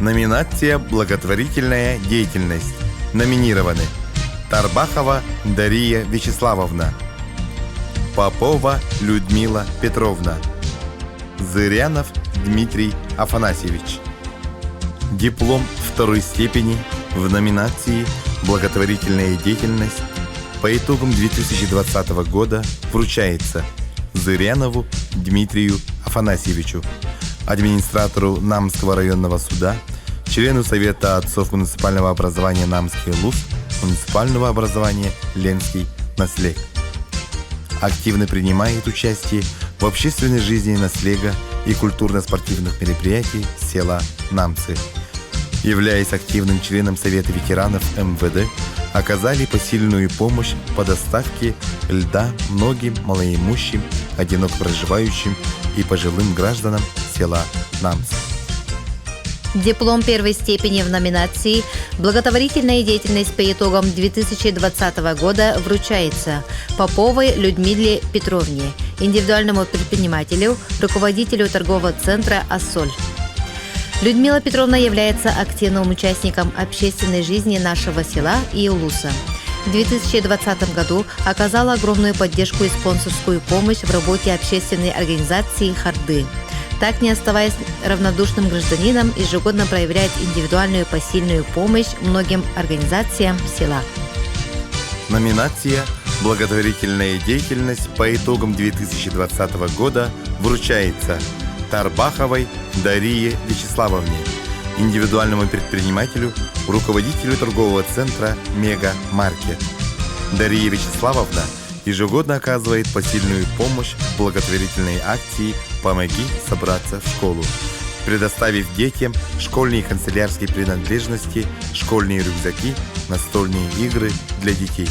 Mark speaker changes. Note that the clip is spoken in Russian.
Speaker 1: Номинация «Благотворительная деятельность». Номинированы: Тарбахова Дария Вячеславовна, Попова Людмила Петровна, Зырянов Дмитрий Афанасьевич. Диплом второй степени в номинации «Благотворительная деятельность» по итогам 2020 года вручается Зырянову Дмитрию Афанасьевичу, администратору Намского районного суда, члену Совета отцов муниципального образования Намский ЛУС, муниципального образования Ленский Наслег. Активно принимает участие в общественной жизни Наслега и культурно-спортивных мероприятий села Намцы. Являясь активным членом Совета ветеранов МВД, оказали посильную помощь по доставке льда многим малоимущим, одиноко проживающим и пожилым гражданам села Намцы.
Speaker 2: Диплом первой степени в номинации «Благотворительная деятельность» по итогам 2020 года вручается Поповой Людмиле Петровне, индивидуальному предпринимателю, руководителю торгового центра «Ассоль». Людмила Петровна является активным участником общественной жизни нашего села и улуса. В 2020 году оказала огромную поддержку и спонсорскую помощь в работе общественной организации «Харды». Так, не оставаясь равнодушным гражданином, ежегодно проявляет индивидуальную посильную помощь многим организациям села.
Speaker 1: Номинация «Благотворительная деятельность» по итогам 2020 года вручается Тарбаховой Дарье Вячеславовне, индивидуальному предпринимателю, руководителю торгового центра «Мега-Маркет». Дарья Вячеславовна ежегодно оказывает посильную помощь в благотворительной акции «Помоги собраться в школу», предоставив детям школьные канцелярские принадлежности, школьные рюкзаки, настольные игры для детей.